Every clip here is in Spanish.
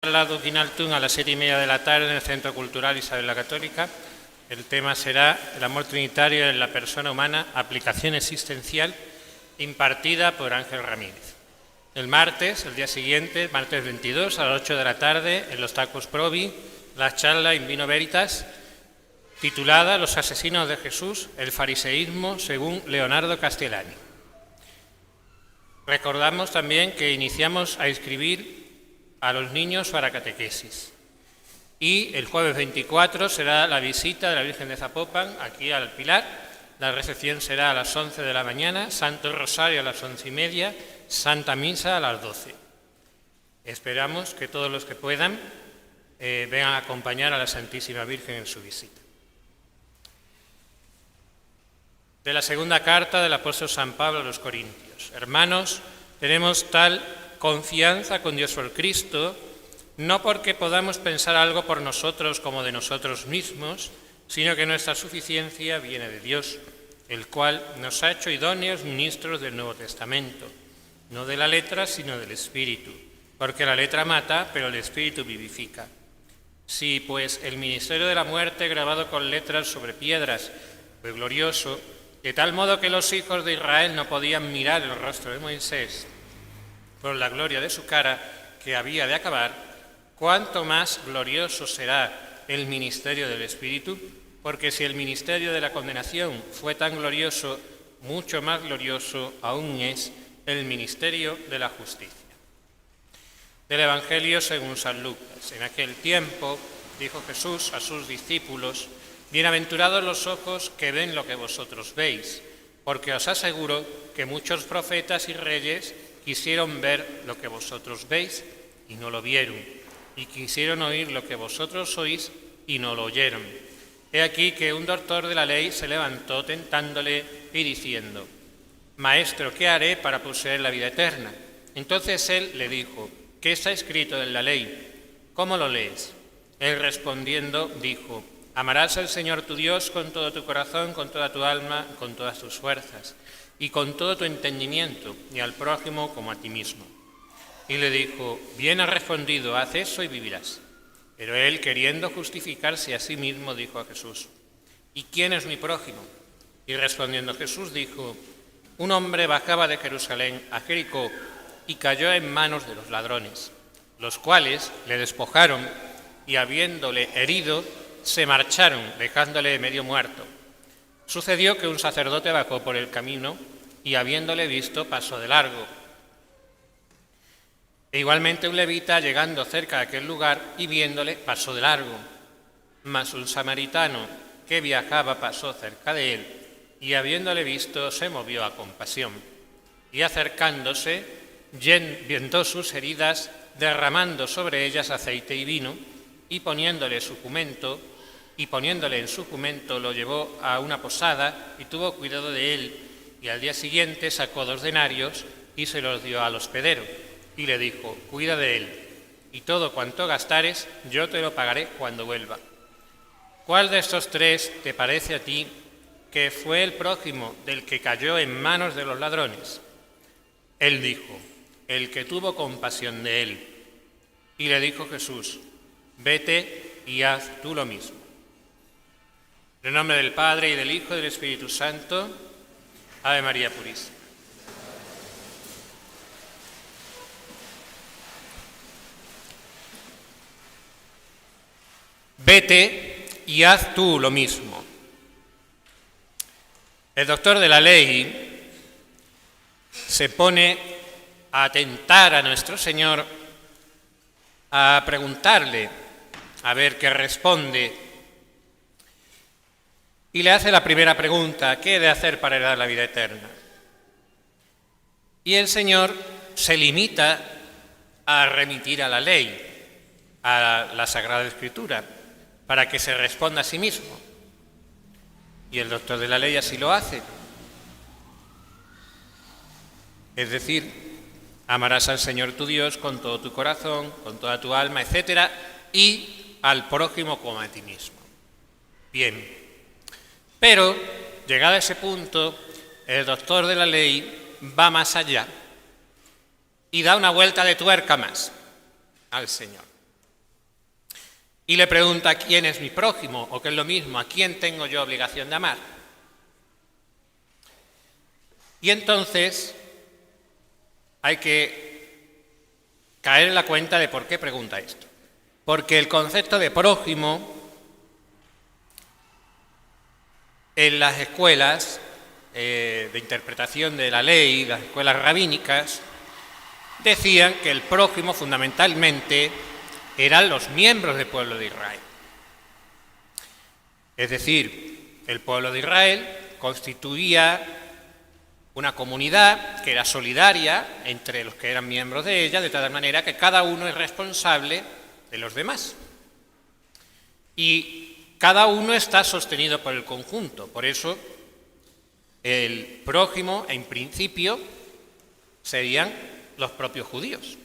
La Duquinaltún a las 7:30 de la tarde en el Centro Cultural Isabel la Católica. El tema será el amor trinitario en la persona humana, aplicación existencial, impartida por Ángel Ramírez. El martes, el día siguiente, martes 22 a las 8 de la tarde, en los Tacos Provi, la charla In Vino Veritas, titulada Los asesinos de Jesús, el fariseísmo según Leonardo Castellani. Recordamos también que iniciamos a inscribir a los niños para catequesis. Y el jueves 24 será la visita de la Virgen de Zapopan aquí al Pilar. La recepción será a las 11 de la mañana, Santo Rosario a las 11:30, Santa Misa a las 12. Esperamos que todos los que puedan vengan a acompañar a la Santísima Virgen en su visita. De la segunda carta del apóstol San Pablo a los Corintios. Hermanos, tenemos tal confianza con Dios por Cristo, no porque podamos pensar algo por nosotros como de nosotros mismos, sino que nuestra suficiencia viene de Dios, el cual nos ha hecho idóneos ministros del Nuevo Testamento, no de la letra, sino del Espíritu, porque la letra mata, pero el Espíritu vivifica. Si, pues, el ministerio de la muerte grabado con letras sobre piedras fue glorioso, de tal modo que los hijos de Israel no podían mirar el rostro de Moisés por la gloria de su cara que había de acabar, ¿cuánto más glorioso será el ministerio del Espíritu? Porque si el ministerio de la condenación fue tan glorioso, mucho más glorioso aún es el ministerio de la justicia. Del Evangelio según San Lucas. En aquel tiempo dijo Jesús a sus discípulos: Bienaventurados los ojos que ven lo que vosotros veis, porque os aseguro que muchos profetas y reyes quisieron ver lo que vosotros veis y no lo vieron, y quisieron oír lo que vosotros oís y no lo oyeron. He aquí que un doctor de la ley se levantó tentándole y diciendo: Maestro, ¿qué haré para poseer la vida eterna? Entonces él le dijo: ¿Qué está escrito en la ley? ¿Cómo lo lees? Él respondiendo dijo: Amarás al Señor tu Dios con todo tu corazón, con toda tu alma, con todas tus fuerzas y con todo tu entendimiento, y al prójimo como a ti mismo. Y le dijo: Bien has respondido, haz eso y vivirás. Pero él, queriendo justificarse a sí mismo, dijo a Jesús: ¿Y quién es mi prójimo? Y respondiendo Jesús dijo: Un hombre bajaba de Jerusalén a Jericó y cayó en manos de los ladrones, los cuales le despojaron y, habiéndole herido, se marcharon, dejándole medio muerto. Sucedió que un sacerdote bajó por el camino y, habiéndole visto, pasó de largo. E igualmente un levita, llegando cerca de aquel lugar y viéndole, pasó de largo. Mas un samaritano que viajaba pasó cerca de él y, habiéndole visto, se movió a compasión. Y acercándose, vendó sus heridas, derramando sobre ellas aceite y vino, y poniéndole en su jumento, lo llevó a una posada y tuvo cuidado de él, y al día siguiente sacó 2 denarios y se los dio al hospedero, y le dijo: Cuida de él, y todo cuanto gastares yo te lo pagaré cuando vuelva. ¿Cuál de estos 3 te parece a ti que fue el prójimo del que cayó en manos de los ladrones? Él dijo: El que tuvo compasión de él. Y le dijo Jesús: Vete y haz tú lo mismo. En el nombre del Padre, y del Hijo, y del Espíritu Santo. Ave María Purísima. Vete y haz tú lo mismo. El doctor de la ley se pone a tentar a nuestro Señor, a preguntarle, a ver qué responde. Y le hace la primera pregunta: ¿qué he de hacer para heredar la vida eterna? Y el Señor se limita a remitir a la ley, a la Sagrada Escritura, para que se responda a sí mismo. Y el doctor de la ley así lo hace. Es decir, amarás al Señor tu Dios con todo tu corazón, con toda tu alma, etc., y al prójimo como a ti mismo. Bien. Pero, llegado a ese punto, el doctor de la ley va más allá y da una vuelta de tuerca más al Señor. y le pregunta quién es mi prójimo, o que es lo mismo, a quién tengo yo obligación de amar. Y entonces hay que caer en la cuenta de por qué pregunta esto. Porque el concepto de prójimo en las escuelas de interpretación de la ley, las escuelas rabínicas, decían que el prójimo fundamentalmente eran los miembros del pueblo de Israel. Es decir, el pueblo de Israel constituía una comunidad que era solidaria entre los que eran miembros de ella, de tal manera que cada uno es responsable de los demás. Y cada uno está sostenido por el conjunto. Por eso, el prójimo, en principio, serían los propios judíos.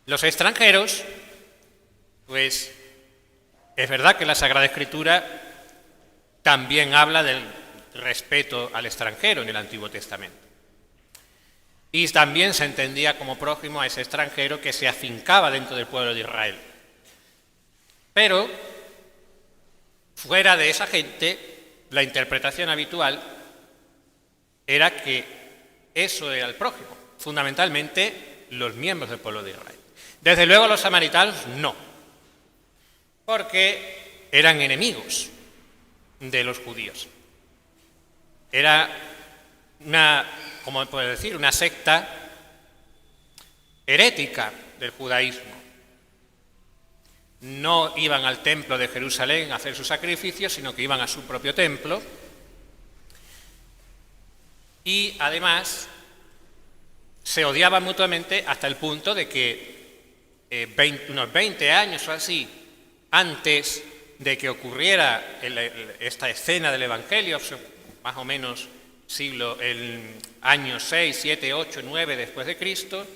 Los extranjeros, pues, es verdad que la Sagrada Escritura también habla del respeto al extranjero en el Antiguo Testamento. Y también se entendía como prójimo a ese extranjero que se afincaba dentro del pueblo de Israel. Pero, fuera de esa gente, la interpretación habitual era que eso era el prójimo, fundamentalmente los miembros del pueblo de Israel. Desde luego los samaritanos no, porque eran enemigos de los judíos. Era ¿cómo puedo decir?, una secta herética del judaísmo. No iban al templo de Jerusalén a hacer sus sacrificios, sino que iban a su propio templo. Y además se odiaban mutuamente hasta el punto de que unos 20 años o así antes de que ocurriera esta escena del Evangelio, más o menos el año 6, 7, 8, 9 después de Cristo,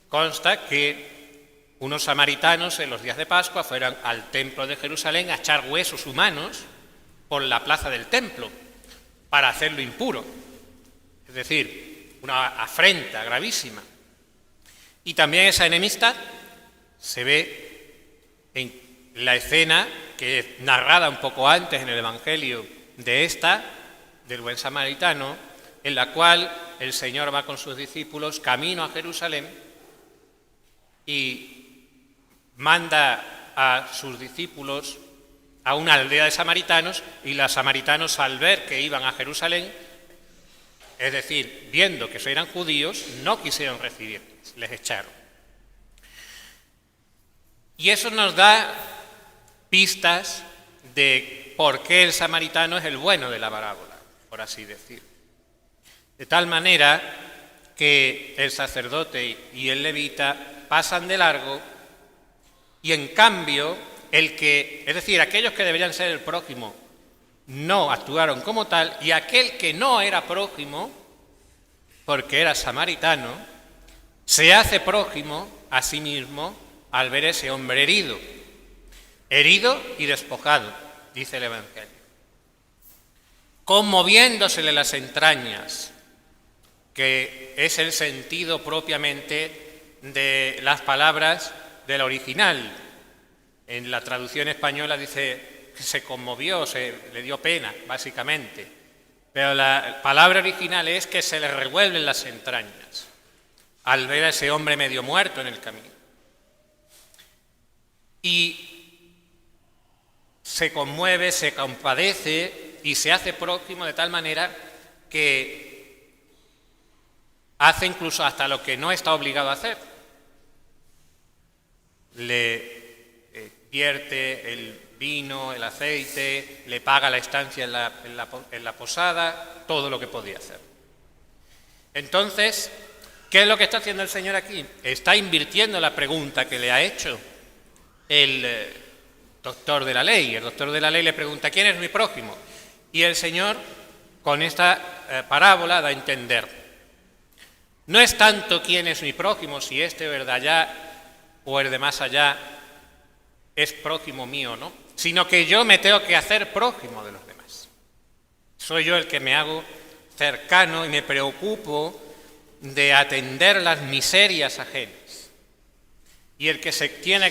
consta que unos samaritanos en los días de Pascua fueron al templo de Jerusalén a echar huesos humanos por la plaza del templo para hacerlo impuro. Es decir, una afrenta gravísima. Y también esa enemistad se ve en la escena que es narrada un poco antes en el Evangelio del buen samaritano, en la cual el Señor va con sus discípulos camino a Jerusalén y manda a sus discípulos a una aldea de samaritanos, y los samaritanos, al ver que iban a Jerusalén, es decir, viendo que eran judíos, no quisieron recibirles, les echaron. Y eso nos da pistas de por qué el samaritano es el bueno de la parábola, por así decir. De tal manera que el sacerdote y el levita pasan de largo, y en cambio aquellos que deberían ser el prójimo no actuaron como tal, y aquel que no era prójimo, porque era samaritano, se hace prójimo a sí mismo al ver ese hombre herido y despojado, dice el Evangelio, conmoviéndosele las entrañas, que es el sentido propiamente de las palabras del original. En la traducción española dice que se conmovió, le dio pena, básicamente. Pero la palabra original es que se le revuelven las entrañas al ver a ese hombre medio muerto en el camino. Y se conmueve, se compadece y se hace prójimo de tal manera que hace incluso hasta lo que no está obligado a hacer. Le vierte el vino, el aceite, le paga la estancia en la posada, todo lo que podía hacer. Entonces, ¿qué es lo que está haciendo el Señor aquí? Está invirtiendo la pregunta que le ha hecho el doctor de la ley. El doctor de la ley le pregunta: ¿quién es mi prójimo? Y el Señor, con esta parábola, da a entender: no es tanto quién es mi prójimo, si este o el de allá o el de más allá es prójimo mío, ¿no? Sino que yo me tengo que hacer prójimo de los demás. Soy yo el que me hago cercano y me preocupo de atender las miserias ajenas. Y el que se tiene que